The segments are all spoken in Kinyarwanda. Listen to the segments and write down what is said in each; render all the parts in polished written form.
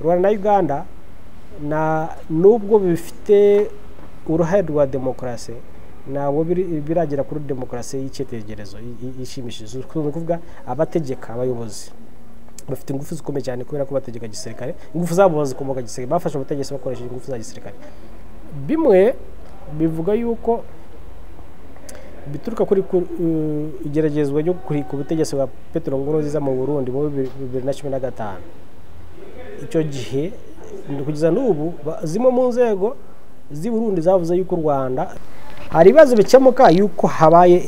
Rwanda na Uganda nubwo bifite uruhare rwa demokarasi nabo biragera kuri demokarasi y'icyetegerezo ishimishije kuvuga abategeka abayobozi bafite ingufu zikomeye cyane kubera ko bategeka gisirikare ingufu zabo zikomoka gisirikare bafasha ubutegetsi bakoresheje ingufu za gisirikare bimwe bivuga yuko bituruka kuri igeragezwa ryo ku butegetsi bwa Petero Nkurunziza mu Burundi mu 2015 icyo gihe kugeza n'ubu zimo mu nzego z'i Burundi zavuze yuko u Rwanda hari ibibazo bikemuka yuko habaye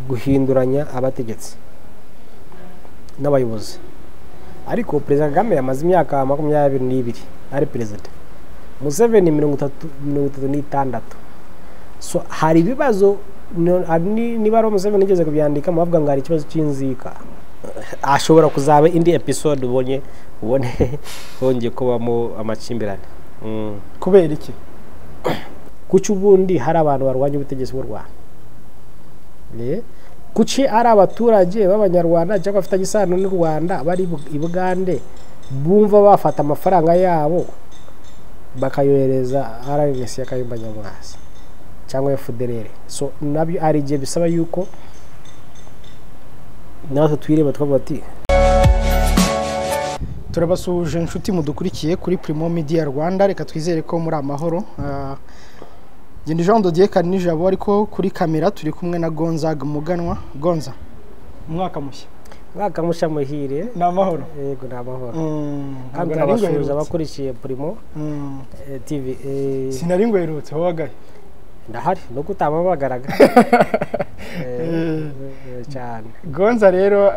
guhinduranya abategetsi n'abayobozi ariko Perezida Kagame yamaze imyaka 22 ari perezida Museveni 36 so hari ibibazo niba ari Museveni nigeze kubyandika muvuga ngo hari ikibazo cy'inzika ashobora kuzaba indi episode ubone hongeye kubamo amakimbirane kubera iki kuki ubundi hari abantu barwanya ubutegetsi bw'u Rwanda kuki ari abaturage b'abanyarwanda cyangwa bafitanye isano n'u Rwanda bari i Bugande bumva bafata amafaranga yabo bakayohereza RNC yakayumba nyamwasi cyangwa FDLR so nabyo ari gihe bisaba yuko nawe twireba twavuga ati turabasuje inshuti mudukurikiye kuri Primo Media Rwanda reka twizere ko muri amahoro Genda Jean Bategeka nijabo ariko kuri kamera turi kumwe na Gonza Muganwa Gonza mwaka mushya muhire n'amahoro yego n'amahoro kandi abashuza abakurikiye Primo TV sinari ngwerutse wagaye ndahari no kutamabagaraga cyane Gonza rero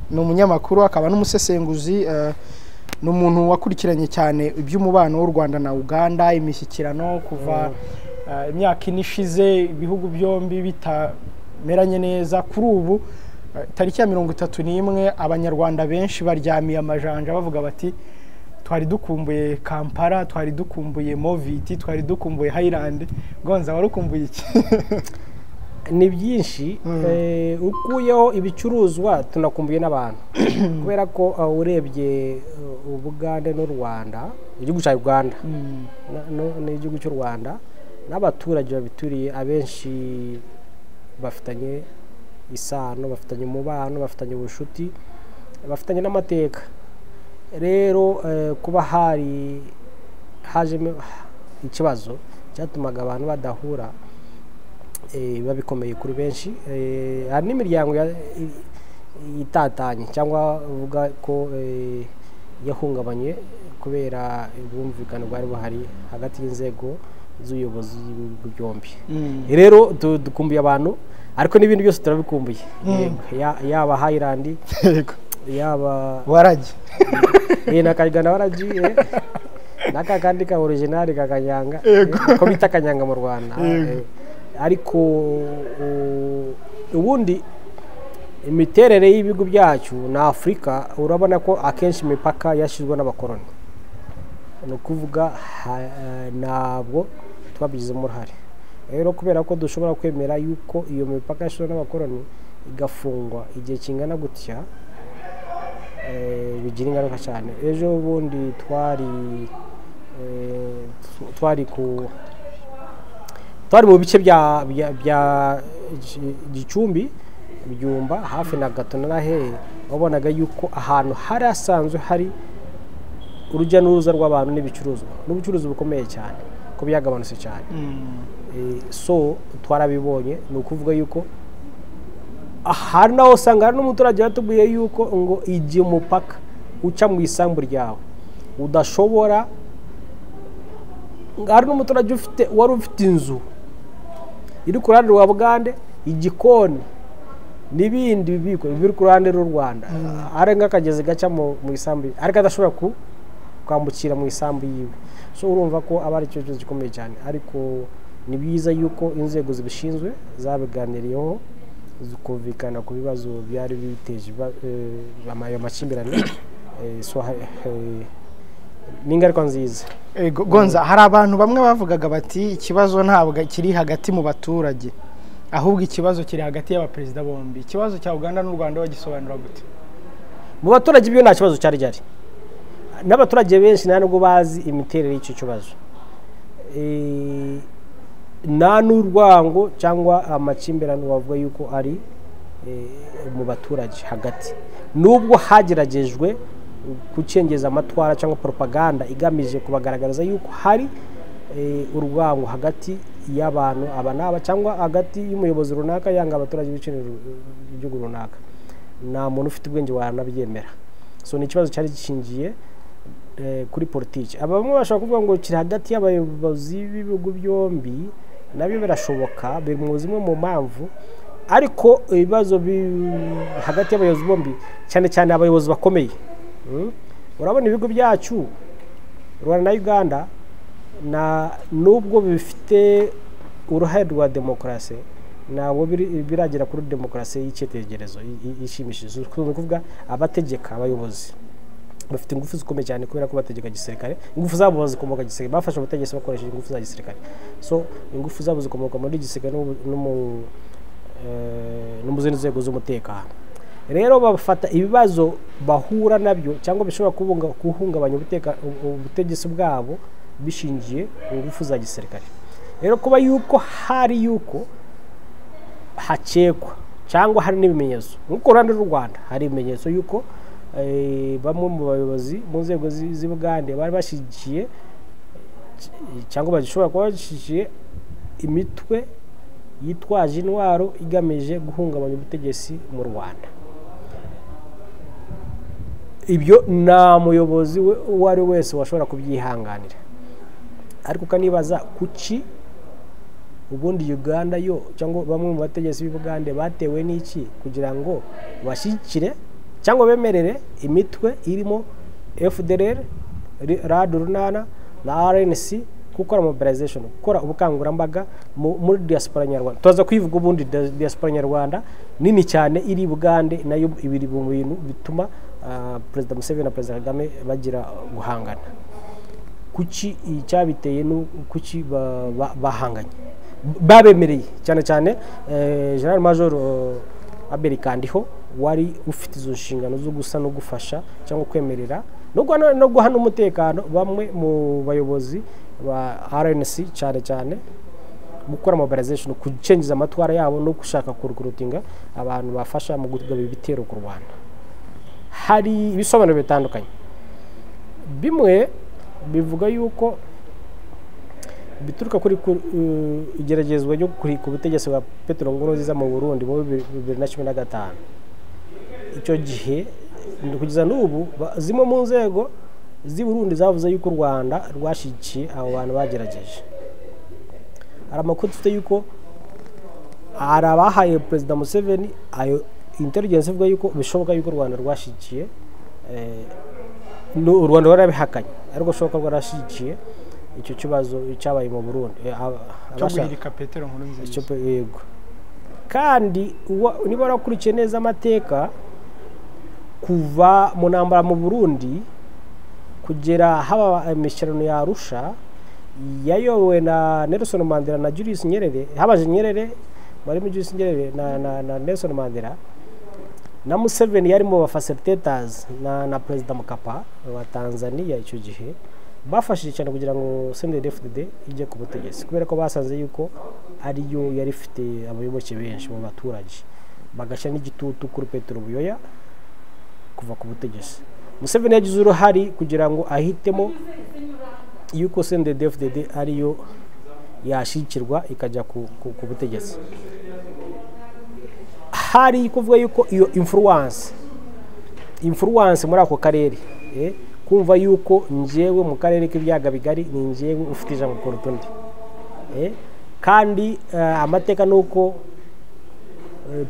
ni umunyamakuru akaba n'umusesenguzi n'umuntu wakurikiranye cyane iby'umubano w'u Rwanda na Uganda imishyikirano kuva imyaka inishize ibihugu byombi bitameranye neza kuri ubu tariki ya 31 abanyarwanda benshi baryamiye amajanja bavuga bati twari dukumbuye Kampala twari dukumbuye Moviti twari dukumbuye Highland Gonza warukumbuye iki ni byinshi ukuyeho ibicuruzwa tunakumbuye n'abantu kubera ko urebye Ubugande n'u Rwanda igihugu cya Uganda n'igihugu cy'u Rwanda n'abaturage babituriye abenshi bafitanye isano bafitanye umubano bafitanye ubushuti bafitanye n'amateka rero kuba hajemo ikibazo cyatumaga abantu badahura babikomeye kuri benshi hari n'imiryango itatanye cyangwa uvuga ko yahungabanye kubera ubwumvikane bwari buhari hagati y'inzego z'ubuyobozi byombi rero dukumbuye abantu ariko n'ibindi byose turabikumbuye yaba Highland yaba waragi nakagana waragi nakakandi ka original kakanyanga ko bita kanyanga mu Rwanda ariko ubundi imiterere y'ibigo byacu na Afrika urabona ko akenshi imipaka yashizwe n'abakoroni no kuvuga ntabwo twabigizemo uruhare rero kubera ko dushobora kwemera yuko iyo mipaka yashizwe n'abakoroni igafungwa igihe kingana gutya bigira ingaruka cyane ejo bundi twari mu bice bya Gicumbi byumba hafi na Gatuna na he wabonaga yuko ahantu hari asanzwe hari urujya n'uruza rw'abantu n'ibicuruzwa n'ubucuruzi bukomeye cyane ko byagabanutse cyane so twarabibonye ni ukuvuga yuko hari naho usanga hari n'umuturage yatubwiye yuko ngo igihe umupaka uca mu isambu ryawe udashobora hari n'umuturage wari ufite inzu iri ku ruhande rwa Bugande igikoni n'ibindi bibiko biri ku ruhande rw'u Rwanda ari nk'akagezi gaca mu isambu ariko adashobora kwambukira mu isambu yiwe so urumva ko aba ari ikibazo gikomeye cyane ariko ni byiza yuko inzego zibishinzwe zabiganiriyeho zikumvikana ku bibazo byari biteje amakimbirane so n'ingaruka nziza Gonza hari abantu bamwe bavugaga bati ikibazo ntabwo kiri hagati mu baturage ahubwo ikibazo kiri hagati y'abaperezida bombi ikibazo cya Uganda n'u Rwanda bagisobanura gute mu baturage byo nta kibazo cyari n'abaturage benshi ntabwo bazi imiterere y'icyo kibazo, nta n'urwango cyangwa amakimbirane bavuga yuko ari mu baturage hagati, nubwo hageragejwe gucengeza amatwara cyangwa propaganda igamije kubagaragariza yuko hari urwango hagati y'abantu aba n'aba cyangwa hagati y'umuyobozi runaka yanga abaturage b'ikintu igihugu runaka. Nta muntu ufite ubwenge wanabyemera. So ni ikibazo cyari gishingiye kuri politiki. Bamwe bashaka kuvuga ngo kiri hagati y'abayobozi b'ibihugu byombi, nabyo birashoboka, biri mu zimwe mu mpamvu, ariko ibibazo hagati y'abayobozi bombi cyane cyane abayobozi bakomeye. Urabona ibigo byacu Rwanda na Uganda nubwo bifite uruhare rwa demokarasi, ntabwo biragera kuri demokarasi y'icyitegererezo ishimishije. Kuvuga Abategeka, abayobozi bafite ingufu zikomeye cyane kubera ko bategeka gisirikare, ingufu zabo zikomoka gisirikare, bafasha ubutegetsi bakoresheje ingufu za gisirikare. So ingufu zabo zikomoka muri gisirikare no mu zindi nzego z'umutekano. Rero bafata ibibazo bahura nabyo cyangwa bishobora guhungabanya ubutegetsi bwabo bishingiye ingufu za gisirikare. Rero kuba yuko hakekwa cyangwa hari n'ibimenyetso, nk'uko Rwanda n'u Rwanda hari ibimenyetso yuko bamwe mu bayobozi mu nzego z'Ubugande bari bashyigikiye cyangwa bashobora kuba bashyigikiye imitwe yitwaje intwaro igamije guhungabanya ubutegetsi mu Rwanda. Ibyo nta muyobozi uwo ari wese washobora kubyihanganira, ariko ukanibaza kuki ubundi Uganda yo cyangwa bamwe mu bategetsi b'Ubugande batewe n'iki kugira ngo bashyigikire cyangwa bemerere imitwe irimo FDLR, RAD-Runana na RNC gukora mobilization, gukora ubukangurambaga muri diaspora nyarwanda. Tuza kwivuga ubundi diaspora nyarwanda nini cyane iri Bugande, nayo ibiri mu bintu bituma Perezida Museveni na Perezida Kagame bagira guhangana. Kuki icyabiteye kuki bahanganye, babemereye cyane cyane General Major Aberikandiho wari ufite izo nshingano zo gusa no gufasha cyangwa kwemerera no guhana umutekano bamwe mu bayobozi ba RNC cyane gukora mobilization, kucengeza amatwara yabo no gushaka kurukurutinga abantu bafasha mu gutugaba ibitero ku Rwanda. Hari ibisobanuro bitandukanye, bimwe bivuga yuko bituruka kuri igeragezwa ryo kurika ubutegetsi bwa Petero Nkurunziza mu Burundi mu 2015. Icyo gihe kugeza n'ubu zimwe mu nzego z'i Burundi zavuze yuko u Rwanda rwashyigikiye abo bantu bagerageje. Hari amakuru dufite yuko hari abahaye Perezida Museveni ayo intelligence ivuga yuko bishoboka yuko u Rwanda rwashyigikiye, u Rwanda warabihakanye, ariko bishoboka ko rwashyigikiye icyo kibazo cyabaye mu Burundi cyo guhirika Petero Nkurunziza. Yego, kandi niba warakurikiye neza amateka kuva mu ntambara mu Burundi kugera haba imishyikirano ya Arusha yayobowe na Nelson Mandela na Julius Nyerere, habaje Nyerere barimo Julius Nyerere na Nelson Mandela na Museveni yarimo ba facilitators na Perezida Mkapa wa Tanzania. Icyo gihe bafashije cyane kugira ngo CNDD-FDD ijye ku butegetsi, kubera ko basanze yuko ariyo yari ifite abayoboke benshi mu baturage, bagashyira n'igitutu kuri Petero Buyoya kuva ku butegetsi. Museveni yagize uruhari kugira ngo ahitemo yuko CNDD-FDD ariyo yashikirwa ikajya ku butegetsi. Hari kuvuga yuko iyo influence muri ako karere, kumva yuko njewe mu karere k'ibyaga bigari ni njewe ufite ijambo kuruta undi, kandi amateka nuko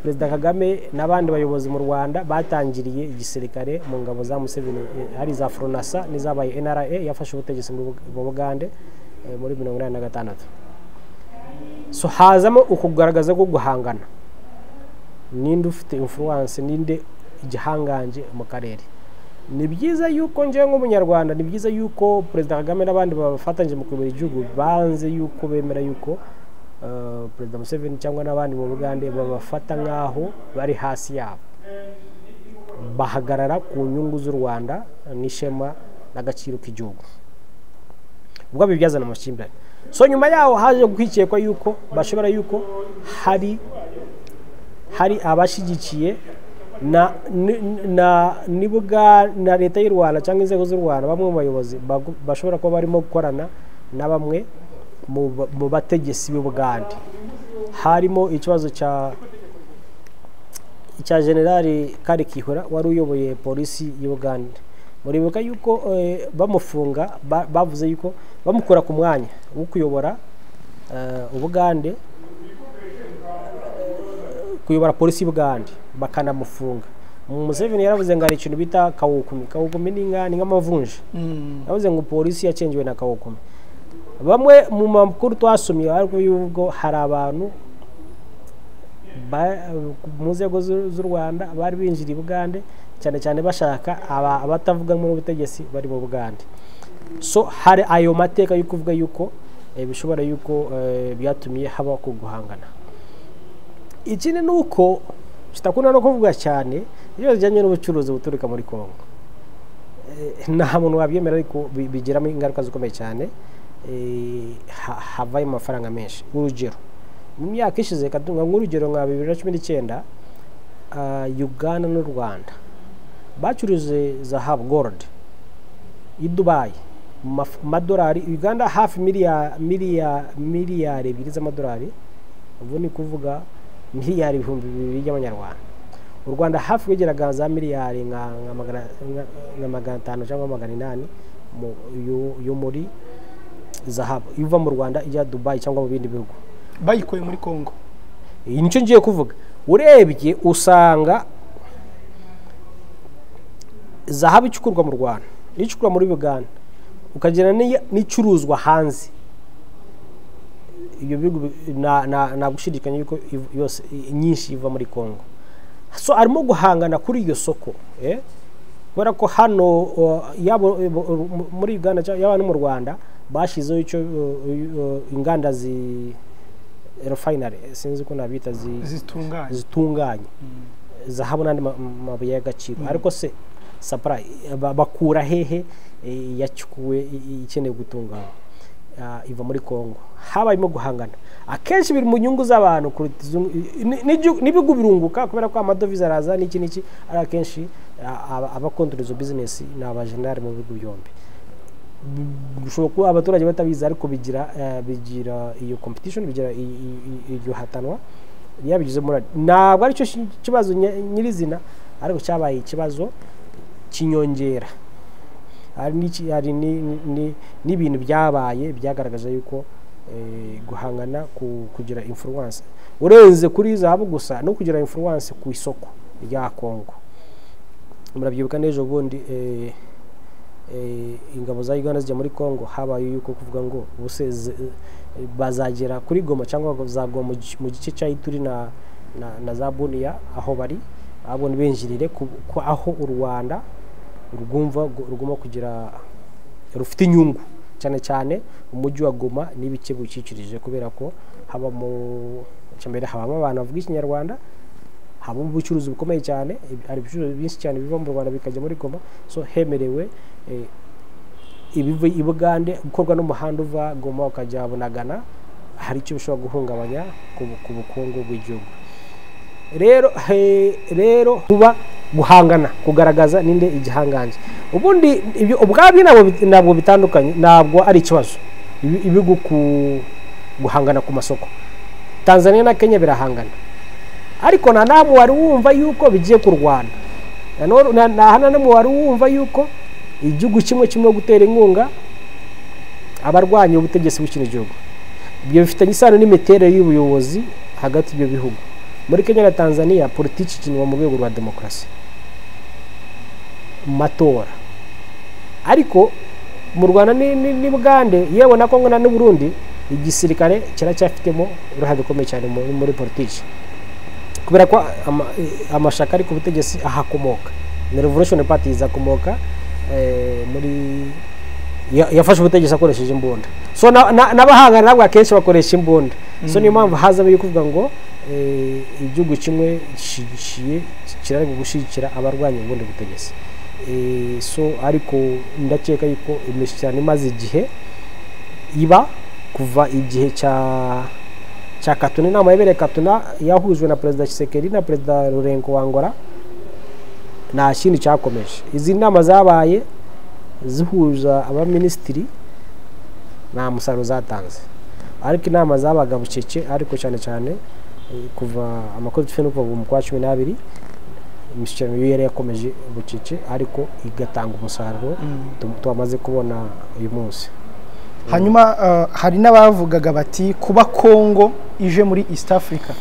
Perezida Kagame n'abandi bayobozi mu Rwanda batangiriye igisirikare mu ngabo za Museveni, hari za Fronasa n'izabaye NRA yafashe ubutegetsi mu Bugande muri 1986. So hazamo ukugaragaza ko guhangana ninde ufite influence, ninde igihanganje mu karere. Ni byiza yuko nje nk'umunyarwanda, ni byiza yuko Perezida Kagame n'abandi bafatanyije mu kuyobora igihugu banze yuko bemera yuko Perezida Museveni cyangwa n'abandi mu Bugande babafata nk'aho bari hasi yabo, bahagarara ku nyungu z'u Rwanda n'ishema n'agaciro k'igihugu ubwo bibyazana amakimbirane. So nyuma yaho haje kwikekwa yuko bashobora yuko hari abashigikiye nibuga na leta y'u Rwanda cyangwa inzego z'u Rwanda, bamwe mu bayobozi bashobora kuba barimo gukorana na bamwe mu bategetsi b'Ubugande. Harimo ikibazo cya Generali Karikihura wari uyoboye polisi y'Ubugande. Muribuka yuko bamufunga bavuze yuko bamukora ku mwanya wo kuyobora Ubugande, kuyobora polisi y'Ubugande bakanamufunga. Museveni yaravuze ngo ari ikintu bita kawukumi ni nk'amavunje. Yavuze ngo polisi yacengewe na kawukumi. Bamwe mu makuru twasomye ariko yuko hari abantu mu nzego z'u Rwanda bari binjira i Bugande cyane cyane bashaka abatavuga mu butegetsi bari mu Bugande. So hari ayo mateka yo kuvuga yuko bishobora yuko byatumye haba ko guhangana. Ikindi nuko kitakunda no kuvuga cyane iyo bijyanye n'ubucuruzi buturuka muri Kongo. Nta muntu wabyemera ariko bigiramo ingaruka zikomeye cyane, havaye amafaranga menshi. Urugero mu myaka ishize katunga nk'urugero nka 2019 Uganda n'u Rwanda bacuruje zahabu gold i Dubai madolari Uganda hafi miliyari 2 z'amadolari, ubu ni kuvuga miliyari 200 y'amanyarwanda. U Rwanda hafi kwegeraga za miliyari nka 500 cyangwa 800 yo muri zahabu iva mu Rwanda ijya Dubai cyangwa mu bindi bihugu bayikoye muri Kongo. Nicyo ngiye kuvuga. Urebye usanga zahabu icukurwa mu Rwanda icukurwa muri Uganda ukagera n'icuruzwa hanze. Iyo bihugu na gushidikanya yuko yose nyinshi iva muri Kongo. So arimo guhangana kuri iyo soko kubera ko hano yabo muri Uganda cyangwa mu Rwanda bashizeho icyo inganda refinery sinzi ko nabita zitunganye zahabu n'andi mabuye y'agaciro. Ariko se supply bakura hehe yacukuwe ikeneye gutunganya iva muri Kongo? Habayemo guhangana akenshi biri mu nyungu z'abantu n'ibihugu birunguka kubera ko amadovize araza n'iki ari akenshi abakontoreza business n'abajenerali mu bihugu byombi. Bishobora kuba abaturage batabizi ariko bigira iyo competition, bigira iyo hatanwa yabigize muri ntabwo ari cyo kibazo nyirizina, ariko cyabaye ikibazo kinyongera. Hari n'ibintu byabaye byagaragaza yuko guhangana kugira influence urenze kuri zahabu gusa no kugira influence ku isoko rya Kongo. Murabyibuka n'ejo bundi ingabo za Uganda zijya muri Kongo habaye yuko kuvuga ngo ubuse bazagera kuri Goma cyangwa bazagwa mu gice cya Ituri na za Bunia aho bari abone benjirire aho u Rwanda ruguma kugira rufite inyungu cyane cyane umujyi wa Goma n'ibike bukikirije, kubera ko haba mu cyambere habamo abantu bavuga Ikinyarwanda, haba ubucuruzi bukomeye cyane, ari ibicuruzwa byinshi cyane biva mu Rwanda bikajya muri Goma. So hemerewe ibiva i Bugande gukorwa n'umuhanda uva Goma ukajya Bunagana, hari icyo bishobora guhungabanya ku bukungu bw'igihugu. Rero kuba guhangana kugaragaza ninde igihanganje. Ubundi ibyo ubwabyo ntabwo bitandukanye, ntabwo ari ikibazo ibihugu guhangana ku masoko. Tanzania na Kenya birahangana, ariko na namwe wari wumva yuko bigiye ku Rwanda, na namwe wari wumva yuko igihugu kimwe kimwe gutera inkunga abarwanya ubutegetsi bw'ikino gihugu. Ibyo bifitanye isano n'imiterere y'ubuyobozi hagati y'ibyo bihugu. Muri Kenya na Tanzania politiki ikinwa mu rwego rwa demokarasi matora, ariko mu Rwanda ni Bugande yewe na Kongo na Burundi igisirikare cyaracyafitemo uruhare rukomeye cyane muri politiki, kubera ko amashaka ari ku butegetsi ahakomoka. Ni Revolution Party izakomoka muri yafashe ubutegetsi akoresheje imbunda. So n'abahangana nabwo akenshi bakoresha imbunda. So niyo mpamvu hazamo yo kuvuga ngo igihugu kimwe gishigikiye kirari gushyigikira abarwanya ubundi butegetsi. so ariko ndakeka yuko imishyikirano imaze igihe iba kuva igihe cya Katuna, inama yabereye Katuna yahujwe na perezida Tshisekedi na perezida Lourenço wa Angola, nta kindi cyakomeje. Izi nama zabaye zihuza abaminisitiri nta musaruro zatanze, ariko inama zabaga bucece, ariko cyane cyane kuva amakuru dufite no kuva mu kwa 12 imishyikirano yari yakomeje bucece, ariko igatanga umusaruro tumaze kubona uyu munsi. Hanyuma hari n'abavugaga bati kuba Kongo ije muri East Africa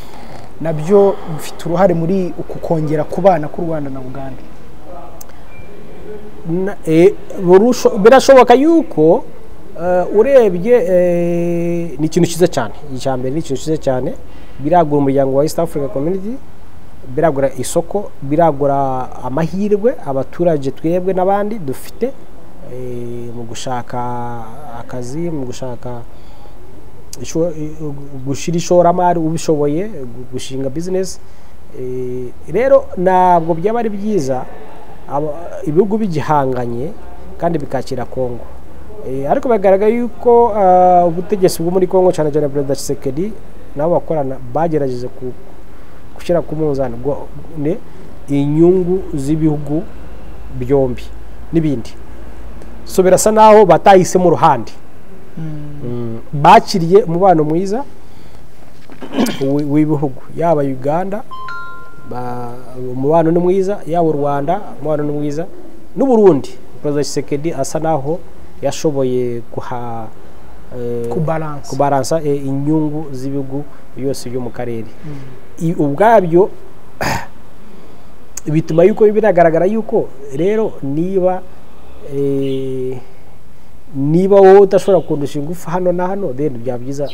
nabyo bifite uruhare muri uku kongera kubana k'u Rwanda na Uganda. Birashoboka yuko urebye ni ikintu cyiza cyane. Icyambere ni ikintu cyiza cyane, biragura umuryango wa East Africa Community, biragura isoko, biragura amahirwe abaturage twebwe n'abandi dufite mu gushaka akazi, mu gushaka gushira ishoramari ubishoboye, gushinga business. Rero ntabwo byaba ari byiza ibihugu bigihanganye kandi bikakira Kongo. Ariko bagaragaye yuko ubutegetsi bwo muri Kongo cyane cyane perezida Tshisekedi nabo bakorana bagerageje gushyira ku munzani inyungu z'ibihugu byombi n'ibindi. So birasa naho batahise mu ruhande, bakiriye umubano mwiza w'ibihugu, yaba Uganda umubano ni mwiza, yaba u Rwanda umubano ni mwiza, n'u Burundi perezida Tshisekedi asa naho yashoboye kubalansa inyungu z'ibihugu yose byo mu karere. Ubwabyo bituma yuko biragaragara yuko rero niba wowe udashobora kundusha ingufu hano na hano, then byaba byiza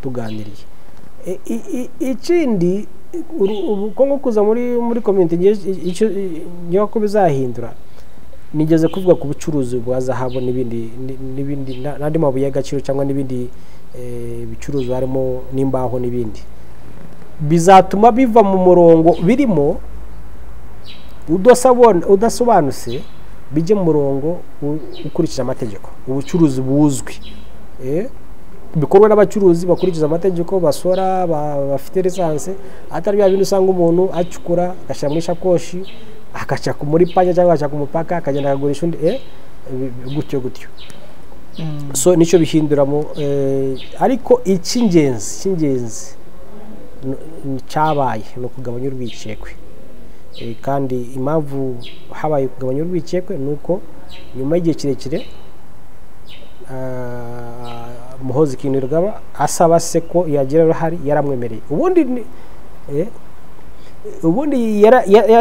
tuganiriye. Ikindi Kongo kuza muri community icyo ko bizahindura, nigeze kuvuga ku bucuruzi bwa zahabu n'ibindi n'andi mabuye y'agaciro cyangwa n'ibindi bicuruzi harimo n'imbaho n'ibindi, bizatuma biva mu murongo birimo udasobanutse bijye mu murongo ukurikije amategeko, ubucuruzi buzwi bikorwa n'abacuruzi bakurikiza amategeko, basora, bafite lisansi, atari bya bintu usanga umuntu acukura agashyira mu ishakoshi akaca muri panya cyangwa akaca ku mupaka akagenda akagurisha undi gutyo. So nicyo bihinduramo, ariko icy'ingenzi cyabaye no kugabanya urwikekwe. Kandi impamvu habaye kugabanya urwikekwe nuko nyuma y'igihe kirekire Muhozi Kainerugaba asaba se ko yagira uruhare, yaramwemereye. Ubundi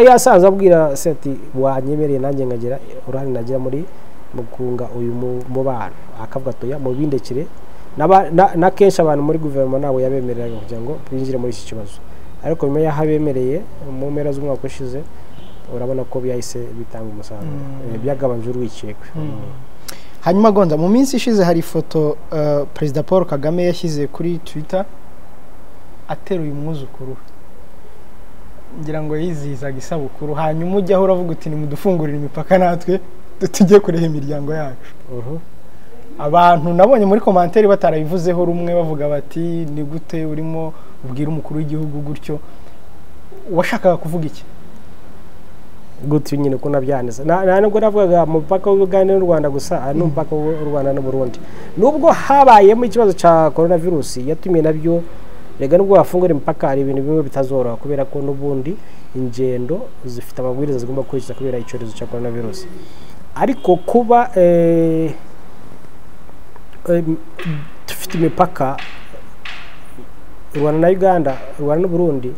yasanze abwira se ati wanyemereye nanjye ngagira uruhare nagira muri mukunga uyu mubano, akavuga atoya mu bindekire na kenshi abantu muri guverinoma nabo yabemereraga kugira ngo binjire muri iki kibazo. Ariko nyuma yahabemereye mu mpera z'umwaka ushize urabona ko byahise bitanga umusaruro, byagabanje urwikekwe. Hanyuma Gonza, mu minsi ishize hari ifoto Perezida Paul Kagame yashyize kuri Twitter ateruye umwuzukuru, ngira ngo yizihizaga isabukuru. Hanyuma ujyaho uravuga uti nimudufungurire imipaka natwe tujye kureba imiryango yacu. Abantu nabonye muri commentaire batarabivuzeho rumwe, bavuga bati ni gute urimo ubwira umukuru w'igihugu gutyo, washakaga kuvuga iki? Gutyo nyine ko nabyaneza nubwo navugaga mupaka w'Uganda n'u Rwanda gusa, n'umupaka w'u Rwanda n'u Burundi. Nubwo habayemo ikibazo cya coronavirus yatumye nabyo rega nubwo bafungura imipaka hari ibintu bimwe bitazoroha, kubera ko n'ubundi ingendo zifite amabwiriza zigomba gukurikiza kubera icyorezo cya coronavirus. Ariko kuba dufite imipaka Rwanda na Uganda, Rwanda n'u Burundi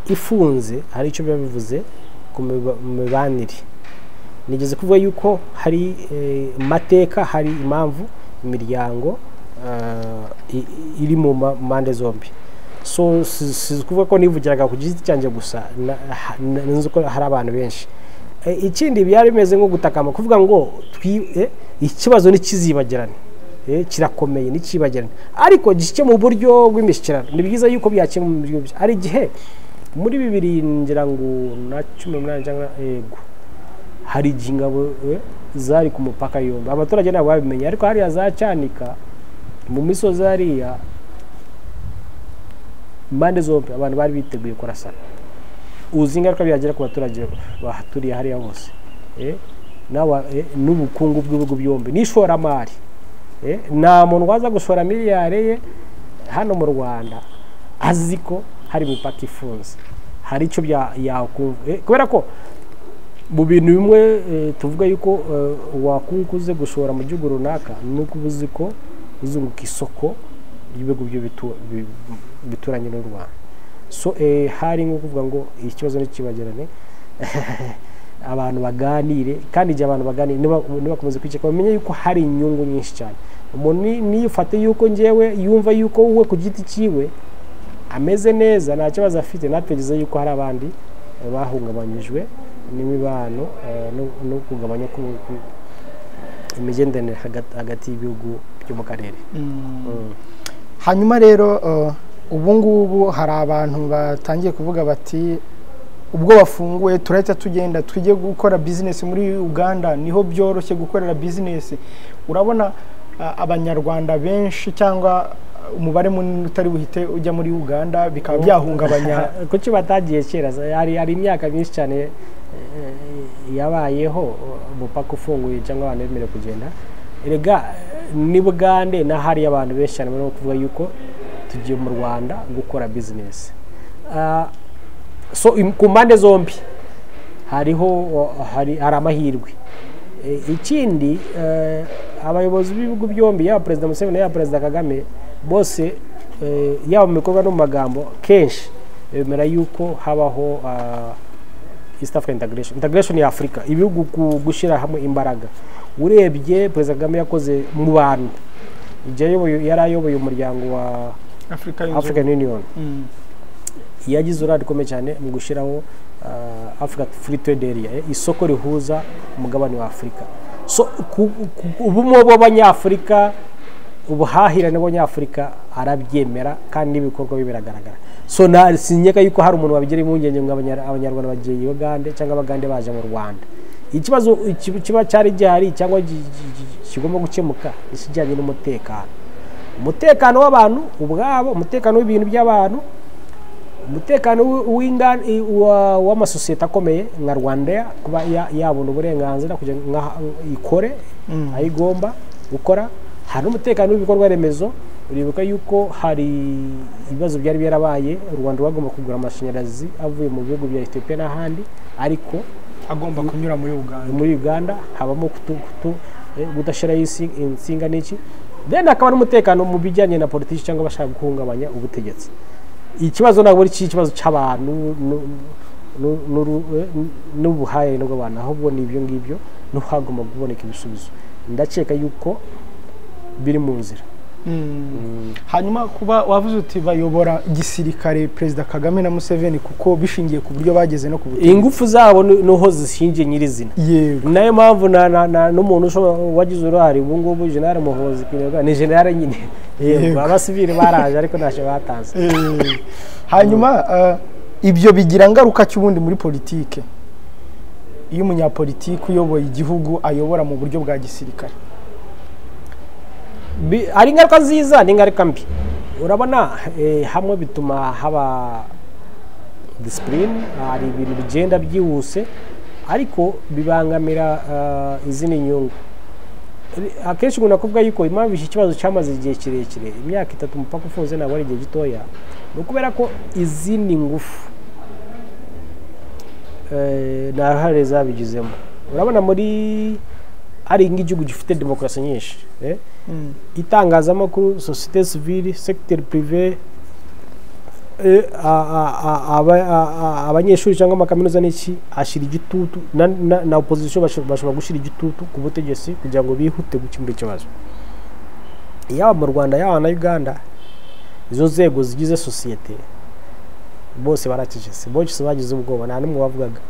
ifunze, hari icyo bivuze ku mibanire. Nigeze kuvuga yuko hari mateka, hari impamvu imiryango iri mu mande zombi. So kuvuga ko nivugiraga ku giti cyanjye gusa, nzi ko hari abantu benshi. Ikindi byari bimeze nko gutakama kuvuga ngo ikibazo nikizibagirane, kirakomeye nikibagirane, ariko gishike mu buryo bw'imishyikirano. Ni byiza yuko byakemura ari gihe muri 2000 ngira ngo na 18 cyangwa yego hari ingabo zari ku mupaka yombi abaturage nabo babimenye ariko hari azacanika mu misozi hariya impande zombi abantu bari biteguye kurasana uzi ingaruka byagera ku baturage bahaturiye hariya hose nawa n'ubukungu bw'ibihugu byombi n'ishoramari nta muntu waza gushora miliyari ye hano mu Rwanda azi ko hari imipaka ifunze hari icyo kubera ko mu bintu bimwe tuvuga yuko wakunguze gushora mu gihugu runaka nuko ubuzi ko uzunguka isoko ry'ibihugu byo bituranye n'u Rwanda so hari nko kuvuga ngo ikibazo n'ikibagerane abantu baganire kandi igihe abantu baganire niba komeze kwiceka bamenye yuko hari inyungu nyinshi cyane umuntu niyufate yuko ngewe yumva yuko we ku giti ciwe ameze neza nta kibazo afite nategeze yuko hari abandi bahungabanyijwe n'imibano no kugabanya imigenderanire hagati y'ibihugu byo mu karere hanyuma rero ubu ngubu hari abantu batangiye kuvuga bati ubwo bafunguye turahita tugenda tujye gukora business muri Uganda niho byoroshye gukorera business urabona abanyarwanda benshi cyangwa umubare munini utari buhite ujya muri Uganda bikaba byahungabanya kuki batagiye kera hari imyaka myinshi cyane yabayeho umupaka ufunguye cyangwa abantu bemerewe kugenda erega ni Bugande na hari abantu benshi cyane barimo kuvuga yuko tugiye mu Rwanda gukora business so ku mpande zombi hari amahirwe ikindi abayobozi b'ibihugu byombi yaba Perezida Museveni yaba Perezida Kagame bose yaba mu bikorwa no mu magambo kenshi bemera yuko habaho East African integration ya Africa ibihugu gushyira hamwe imbaraga urebye Perezida Kagame yakoze mu bantu yari ayoboye umuryango wa African Union yagize uruhare rukomeye cyane mu gushyiraho Africa Free Trade Area isoko rihuza umugabane wa Afrika so ubumwe bw'abanyafrika ubuhahirane bw'abanyafrika arabyemera kandi ibikorwa bibiragaragara so sinyeka yuko hari umuntu wabigira impungenge ngo abanyarwanda bagiye Uganda cyangwa abagande baje mu Rwanda ikibazo kiba cyari gihari cyangwa kigomba gukemuka isijyanye umutekano w'abantu ubwabo umutekano w'ibintu by'abantu umutekano w'amasosiyete akomeye nka Rwanda kuba yabona uburenganzira kugira ikore ayigomba gukora hari umutekano w'ibikorwa remezo uribuka yuko hari ibibazo byari byarabaye u Rwanda rwagomba kugura amashanyarazi avuye mu bihugu bya Ethiopia n'ahandi ariko agomba kunyura muri Uganda habamo gudashira insinga n'iki then akaba n'umutekano mu bijyanye na politiki cyangwa bashaka guhungabanya ubutegetsi ikibazo ntabwo ari ikibazo cy'abantu n'ubuhaye n'ubw'abantu ahubwo ni ibyo ngibyo hagomba kuboneka ibisubizo ndakeka yuko biri mu nzira hanyuma kuba wavuze uti bayobora gisirikare Perezida Kagame na Museveni kuko bishingiye ku buryo bageze no ku butegetsi ingufu zabo noho zishingiye nyirizina nayo mpamvu n'umuntu wagize uruhare ubu ngubu General Muhozi ni General nyine abasivili baraje ariko ntacyo batanze hanyuma ibyo bigira ngaruka cy'ubundi muri politike iyo umunyapolitiki uyoboye igihugu ayobora mu buryo bwa gisirikare ari ingaruka nziza n'ingaruka mbi urabona hamwe bituma haba discipline hari ibintu bigenda byihuse ariko bibangamira izindi nyungu akenshi umuntu akuvuga yuko impamvu iki kibazo cyamaze igihe kirekire imyaka 3 umupaka ufunze ntabwo ari igihe gitoya no kubera ko izindi ngufu nahare zabigizemo urabona muri ari igihugu gifite demokarasi nyinshi itangazamakuru société civile secteur privé abanyeshuri cyangwa amakaminuza n'iki ashira igitutu na opposition bashobora gushira igitutu ku butegetsi kugira ngo bihute gukemura ikibazo yaba mu Rwanda yaba na Uganda izo nzego zigize societe bose barakijese bose bagize ubwoba nta numwe wavugaga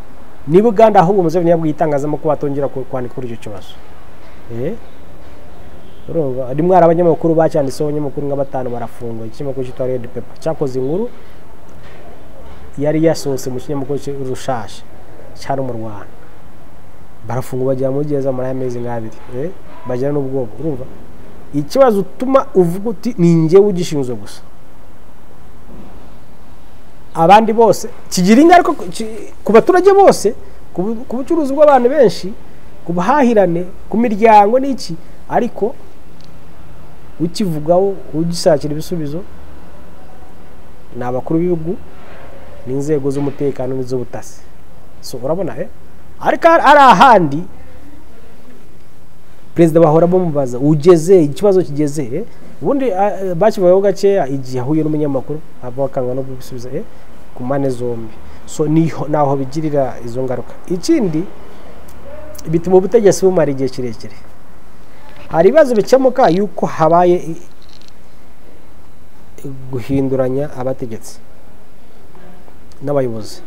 ni Uganda ahubwo Museveni yabwiye itangazamakuru batongera kwandika kuri icyo kibazo ari mwara abanyamakuru bacyanditseho abanyamakuru nka 5 barafungwa ikimakuru cyitwa Red Paper cyakoze inkuru yari yasohotse mu kinyamakuru rushasha cyari mu Rwanda barafunga bajya mu gereza muri amezi nk'abiri bagira n'ubwoba urumva ikibazo utuma uvuga uti ni njyewe ugishinzwe gusa abandi bose kigira ingaruka ku baturage bose ku bucuruzi bw'abantu benshi ku buhahirane ku miryango n'iki ariko ukivugaho ugisakira ibisubizo ni abakuru b'ibihugu n'inzego z'umutekano n'iz'ubutasi so urabona ariko ari ahandi perezida bahora bamubaza ugeze ikibazo kigeze ubundi bakibayeho gakeya igihe ahuye n'umunyamakuru abakanga no gusubiza ku mane zombi so naho bigirira izo ngaruka ikindi bituma ubutegetsi bumara igihe kirekire hari ibibazo bikemuka yuko habaye guhinduranya abategetsi n'abayobozi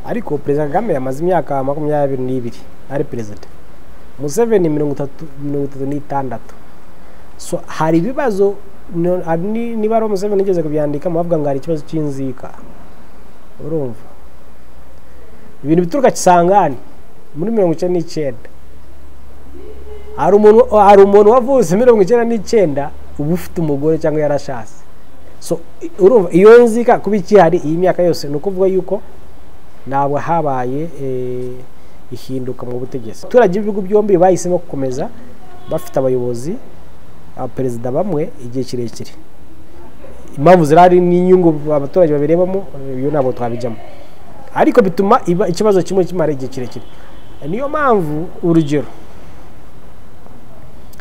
ariko perezida Kagame yamaze imyaka 22 ari perezida Museveni 36 so hari ibibazo niba ari Museveni nigeze kubyandika bavuga ngo hari ikibazo cy'inzika urumva ibintu bituruka Kisangani muri 1999 hari umuntu wavutse 1999 ubu ufite umugore cyangwa yarashatse so urumva iyo nzika kubiki hari iyi myaka yose no kuvuga yuko ntabwo habaye ihinduka mu butegetsi abaturage b'ibihugu byombi bahisemo gukomeza bafite abayobozi perezida bamwe igihe kirekire impamvu zirari n'inyungu abaturage babirebamo iyo ntabwo twabijyamo ariko bituma ikibazo kimwe kimara igihe kirekire niyo mpamvu urugero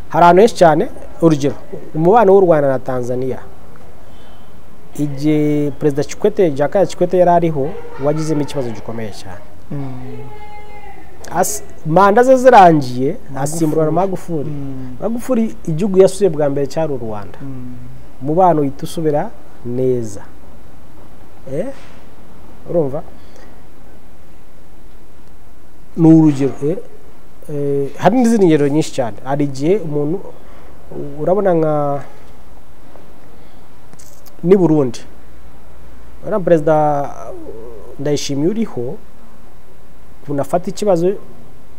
hari ahantu henshi cyane urugero umubano w'u Rwanda na Tanzania igihe perezida Jakaya Kikwete yari ariho wagizemo ikibazo gikomeye cyane manda ze zirangiye asimburwa na Magufuli igihugu yasuye bwa mbere cyari u Rwanda umubano uhita usubira neza urumva ni urugero hari n'izindi ngero nyinshi cyane hari igihe umuntu urabona nka ni Burundi ura perezida Ndayishimiye uriho kunafata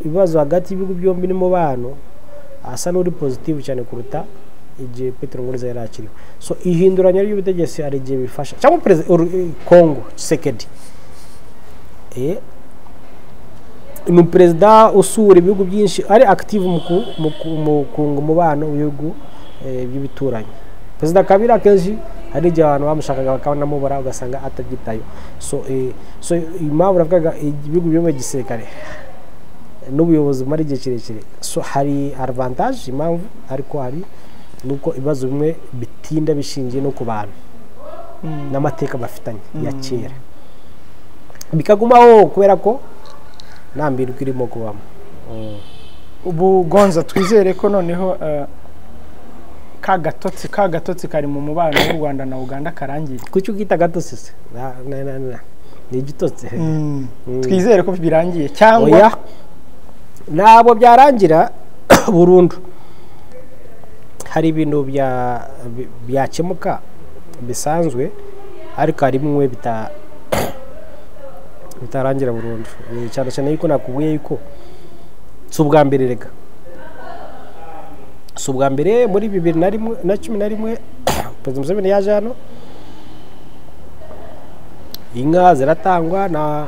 ibibazo hagati y'ibihugu byombi n'umubano asa n'uri positive cyane kuruta igihe Petero Nkurunziza yari akiriho so ihinduranya ry'ubutegetsi ari igihe bifasha cyangwa perezida Kongo Tshisekedi ni perezida usura ibihugu byinshi ari active mu kunga umubano w'ibihugu by'ibituranyi perezida Kabila kenshi hari igihe abantu bamushakaga bakanamubura ugasanga atabyitayo so impamvu navugaga ibihugu byo mu gisirikare n'ubuyobozi bumara igihe kirekire so hari avantage impamvu ariko hari nuko ibibazo bimwe bitinda bishingiye no ku bantu n'amateka bafitanye ya kera bikagumaho kubera ko nambirwa irimo kubamo ubu Gonza twizere ko noneho kagatotsi kari mu mubano w'u Rwanda na Uganda karangiye kuki ukita gatotsi se ni igitotsi twizere ko birangiye cyangwa nabo byarangira burundu hari ibintu byakemuka bisanzwe ariko hari bimwe bitarangira burundu cyane cyane yuko nakubwiye yuko si ubwa mbere rega si ubwa mbere muri 2011 perezida Museveni yaje hano inka ziratangwa na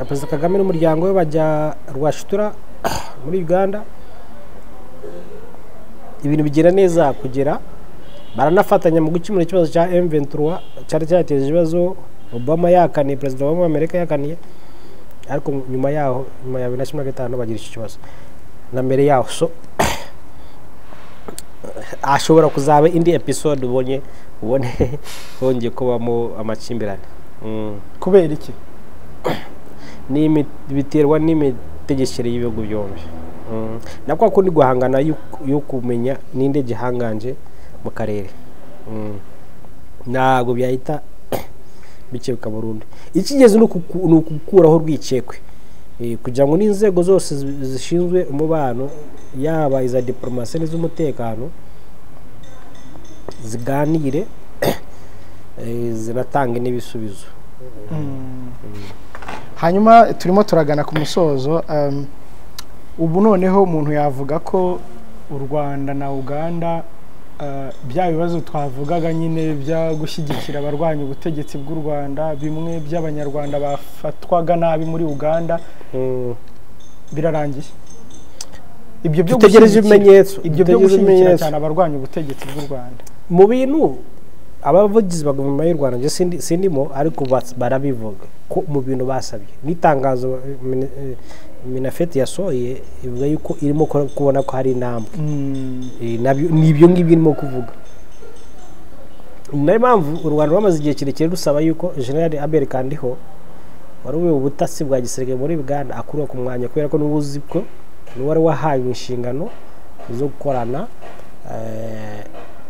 perezida Kagame n'umuryango we bajya Rwashitura muri Uganda ibintu bigira neza kugera baranafatanya mu gukemura ikibazo cya M23 cyari cyateje ibibazo Obama yakaniye perezida wa Amerika yakaniye ariko nyuma ya 2015 bagira iki kibazo na mbere yaho so ashobora kuzaba indi episode ubone hongeye kubamo amakimbirane kubera iki ni biterwa n'imitegekere y'ibihugu byombi nakwa kundi guhangana yo kumenya ninde gihanganje mu karere nago byahita bikebuka burundu ikigeze no kukuraho rwikekwe kugira ngo n'inzego zose zishinzwe umubano yaba iza diplomasi n'iz'umutekano ziganire ziratanga n'ibisubizo hanyuma turimo turagana ku musozo ubu noneho umuntu yavuga ko u Rwanda na Uganda bya bibazo twavugaga nyine bya gushyigikira abarwanya ubutegetsi bw'u Rwanda bimwe by'abanyarwanda bafatwaga nabi muri Uganda birarangiye ibyo byo gutegereje ibimenyetso ibyo byo gushyigikira cyane abarwanya ubutegetsi bw'u Rwanda mu bintu abavugizi ba guverinoma y'u Rwanda je sindimo ariko barabivuga ko mu bintu basabye n'itangazo Minafeti yasohoye ivuga yuko irimo kubona ko hari intambwe nibyo ngibyo irimo kuvuga nayo mpamvu u Rwanda rwamaze igihe kirekire rusaba yuko General Abel Kandiho wari ubutasi bwa gisirikare muri Uganda akurwa ku mwanya kubera ko n'ubuzi ko wari wahaye inshingano zo gukorana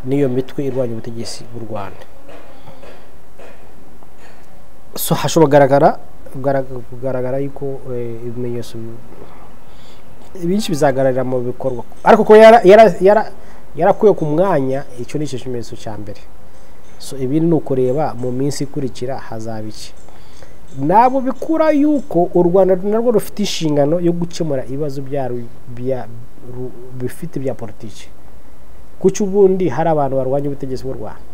niyo mitwe irwanya ubutegetsi bw'u Rwanda so hashobora kugaragara yuko ibimenyetso byinshi bizagaragara mu bikorwa ariko ko yarakuye ku mwanya icyo ni ikimenyetso cya mbere so ibindi ni ukureba mu minsi ikurikira hazaba iki nabo bikura yuko u Rwanda narwo rufite inshingano yo gukemura ibibazo bifite bya politiki kuki ubundi hari abantu barwanya ubutegetsi bw'u Rwanda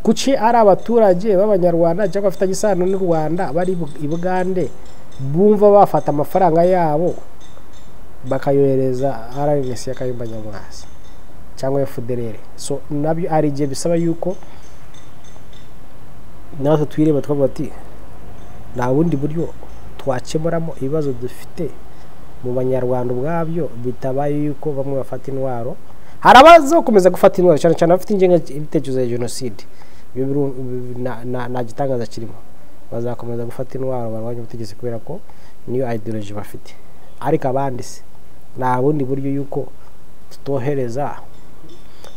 kuki ari abaturage b'abanyarwanda cyangwa bafite isano n'u Rwanda bari i Bugande bumva bafata amafaranga yabo bakayohereza RNC y'Akayumba Nyamwasa cyangwa FDLR so nabyo ari igihe bisaba yuko natwe twireba twavuga ati nta bundi buryo twakemuramo ibibazo dufite mu banyarwanda ubwabyo bitabaye yuko bamwe bafata intwaro hari abazokomeza gufata intwaro cyane cyane abafite ingengabitekerezo ya jenoside nta gitangaza kirimo bazakomeza gufata intwaro barwanya ubutegetsi kubera ko niyo ideology bafite ariko abandi se nta bundi buryo yuko tutohereza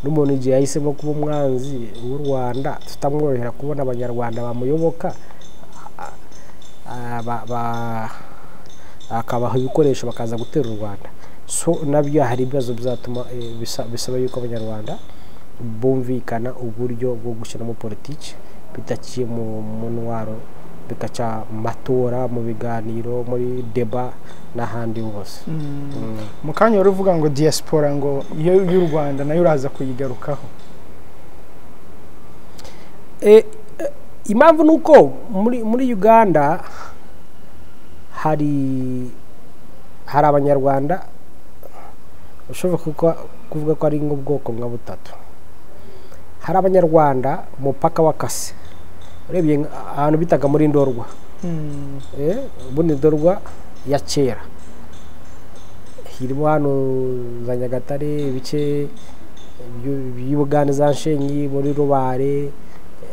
n'umuntu igihe yahisemo kuba umwanzi w'u Rwanda tutamworohera kubona abanyarwanda bamuyoboka akabaha ibikoresho bakaza gutera u Rwanda so nabyo hari ibibazo bizatuma bisaba yuko abanyarwanda bumvikana uburyo bwo gushyiramo politiki bitaciye mu ntwaro bikaca matora mu biganiro muri deba n'ahandi hose mu kanya wari uvuga ngo diaspora ngo y'u Rwanda nayo uraza kuyigarukaho impamvu nuko muri Uganda hari abanyarwanda ushobora kuvuga ko ari nk'ubwoko nka butatu hari abanyarwanda umupaka w'akase urebye ahantu bitaga muri Ndorwa ubundi Ndorwa ya kera hirimo hano za Nyagatare ibice by'Ubugande za Nshenyi muri Rubare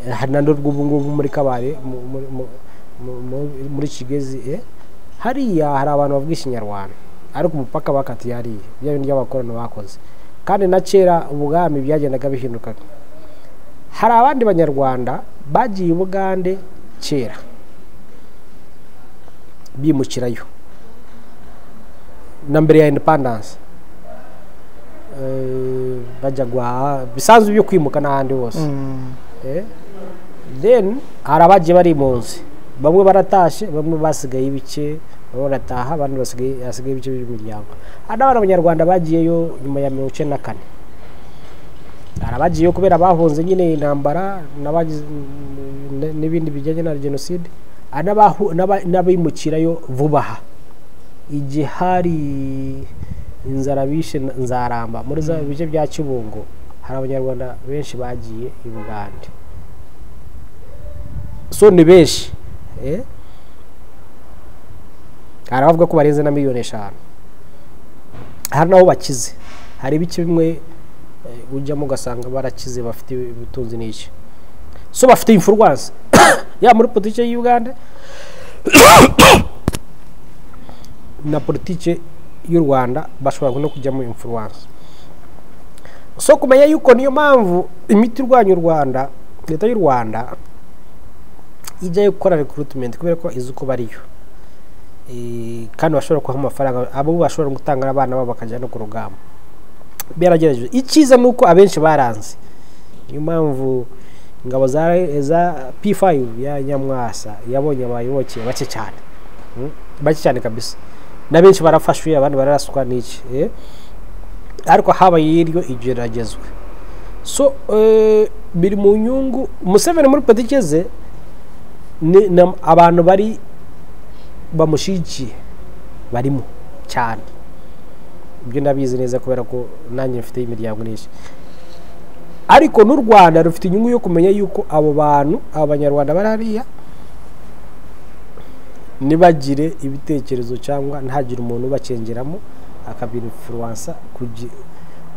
hari na Ndorwa ubu ngubu muri Kabare muri Kigezi hariya hari abantu bavuga Ikinyarwanda ariko umupaka bakati hariya bya bindi by'abakorano bakoze kandi na kera ubwami byagendaga bihinduka hari abandi banyarwanda bagiye Ubugande kera bimukirayo na mbere ya independence bajya guhaha bisanzwe byo kwimuka n'ahandi hose then hari abagiye bari impunzi bamwe baratashe bamwe basigaye ibice barataha abandi basigaye ibice by'imiryango hari abanyarwanda bagiyeyo nyuma ya 1994 arabagiye kubera bahunze nyine intambara n'ibindi bijyanye na genocide n'abimukirayo vubaha igihe hari inzara bishe nzaramba muri za bice bya Kibungo hari abanyarwanda benshi bagiye i Bugande so ni benshi hari abavuga ko barenze na 5 miliyoni hari naho bakize hari ibice bimwe ujyamo ugasanga barakize bafite ubutunzi n'iki so bafite influence ya muri politike y'u Uganda na politike y'u Rwanda bashobora no kujyamo influence so kumenya yuko niyo mpamvu imiti irwanya u Rwanda leta y'u Rwanda ijya gukora recruitment kubera ko izi uko bariyo kandi bashobora kuha amafaranga abo bashobora gutanga abana babo bakajya no ku rugamba byaragerageje icyiza nuko abenshi baranze niyo mpamvu ingabo za P5 ya Nyamwasa yabonye abayoboke bake cyane bake cyane kabisa na benshi barafashwe abandi bararaswa n'iki ariko habaye iryo igeragezwe so biri mu nyungu Museveni muri politike ze abantu bari bamushigikiye barimo cyane ibyo nabizi neza kubera ko nanjye mfite imiryango nyinshi ariko n'u Rwanda rufite inyungu yo kumenya yuko abo bantu abanyarwanda barariya nibagire ibitekerezo cyangwa ntagire umuntu ubacengeramo akabira influence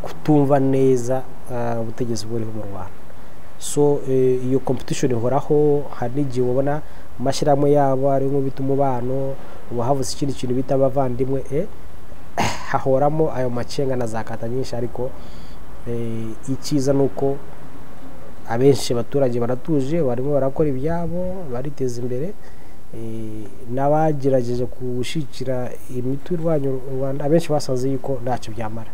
kutumva neza ubutegetsi buri mu Rwanda so iyo competition ihoraho hari n'igihe ubona amashyirahamwe yabo ari nko bita umubano ubahavuze ikindi kintu bita abavandimwe hahoramo ayo macenga na zakata nyinshi ariko ikiza nuko abenshi abaturage baratuje barimo barakora ibyabo bariteza imbere n'abagerageje gushikira imitu irwanya u Rwanda abenshi basanze yuko ntacyo byamara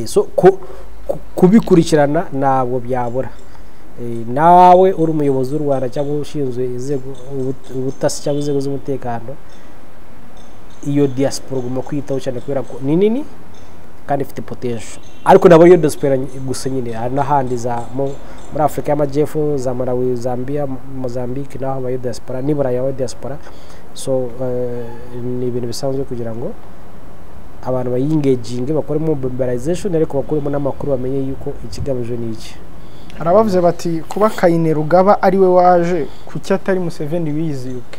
so kubikurikirana ntabwo byabura nawe uri umuyobozi w'u Rwanda cyangwa ushinzwe ubutasi cyangwa inzego z'umutekano iyo diaspora ugomba kwitaho cyane kubera ko ni nini kandi ifite potential ariko nabo iyo diaspora gusa nyine n'ahandi za muri Afrika y'Amajyepfo za Malawi Zambia Mozambique naho abayo diaspora nibura yawe diaspora so ni ibintu bisanzwe kugira ngo abantu bayingeginge bakore mobilization ariko bakuremo n'amakuru bamenye yuko ikigamije ni iki arabavuze bati kuba Kayine Rugaba ari we waje kuki atari Museveni wiziyuke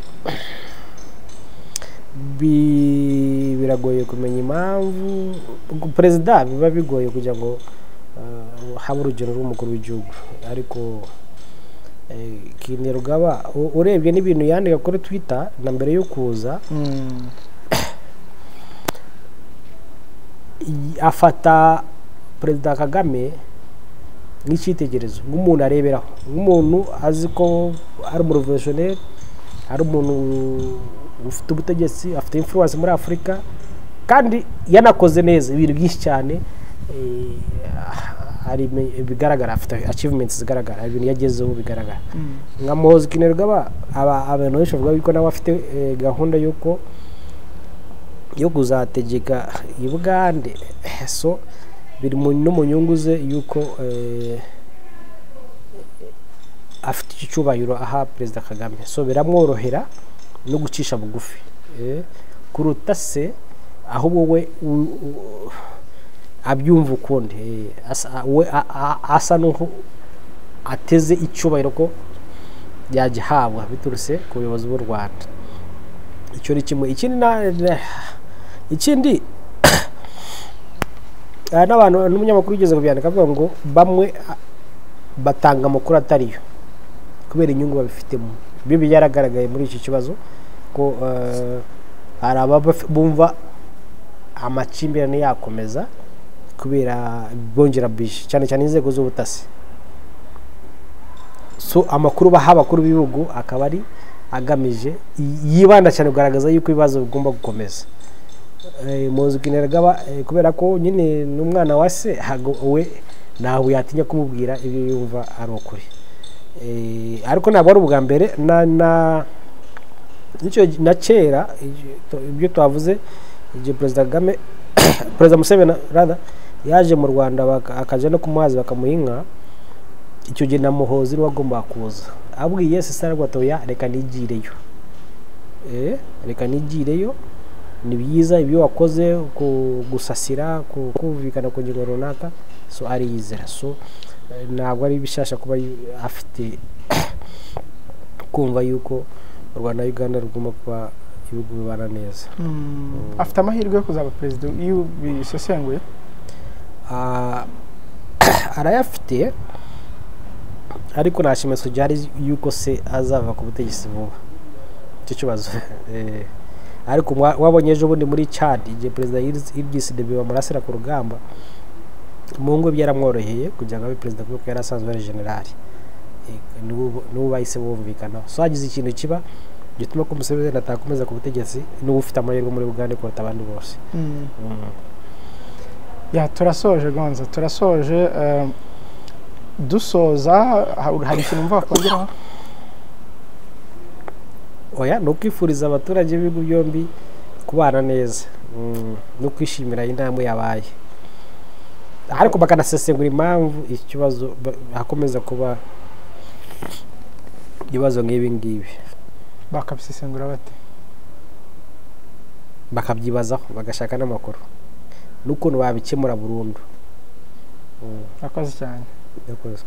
biragoye kumenya impamvu perezida biba bigoye kugira ngo habe urugero rw'umukuru w'igihugu ariko Kayine Rugaba urebye n'ibintu yandika kuri Twitter na mbere yo kuza afata perezida Kagame nk'icyitegererezo nk'umuntu areberaho nk'umuntu azi ko ari mu revolutionnaire ari umuntu ufite ubutegetsi afite influence muri Afrika kandi yanakoze neza ibintu byinshi cyane ari bigaragara afite achievements zigaragara ibintu yagezeho bigaragara nka Muhozi Kayine Rugaba abantu benshi bavuga yuko nawe afite gahunda yuko yo kuzategeka Uganda so biri no mu nyungu ze yuko afite icyubahiro aha perezida Kagame so biramworohera no gucisha bugufi kuruta se ahubwo we abyumva ukundi asa n'uko ateze icyubahiro ko yagihabwa biturutse ku buyobozi bw'u Rwanda icyo ni kimwe ikindi n'abantu n'umunyamakuru ugeze kubyandika avuga ngo bamwe batanga amakuru atariyo kubera inyungu babifitemo bibi byaragaragaye muri iki kibazo ko hari abumva amakimbirane yakomeza kubera bongera bishi cyane cyane inzego z'ubutasi so amakuru baha abakuru b'ibihugu akaba ari agamije yibanda cyane kugaragaza yuko ibibazo bigomba gukomeza Muhozi Kayine Rugaba kubera ko nyine n'umwana wa se we nawe yatinya kumubwira ibyo yumva ari ukuri ariko ntabwo ari ubwa mbere na kera ibyo twavuze igihe perezida Kagame perezida Museveni yaje mu Rwanda akaja no kumuhazi bakamuhinga icyo gihe na Muhozi niwe agomba kuza abwiye se saragwatoya reka nigireyo reka nigireyo ni byiza ibyo wakoze gusasira kumvikana ku ngingo runaka so ari yizera so ntabwo ari bishasha kuba afite kumva yuko u Rwanda na Uganda rugomba kuba ibihugu bibana neza afite amahirwe yo kuzaba perezida iyo bisesenguye arayafite ariko nta kimenyetso gihari yuko se azava ku butegetsi vuba icyo kibazo ariko wabonye ejo bundi muri Chad igihe perezida Gisirikare bamurasira ku rugamba mu ngo byaramworoheye kugira ngo abe perezida kuko yari asanzwe ari generali n'ubu bahise bumvikana so hagize ikintu kiba gituma ko Museveni atakomeza ku butegetsi n'ubu ufite amahirwe muri Uganda kuruta abandi bose turasoje Gonza turasoje dusoza hari ikintu mva kongeraho oya no kwifuriza abaturage b'ibihugu byombi kubana neza no kwishimira intambwe yabaye ariko bakanasesengura impamvu ikibazo hakomeza kuba ibibazo nk'ibi ngibi bakabisesengura bate bakabyibazaho bagashaka n'amakuru n'ukuntu babikemura burundu akoze cyane yakoze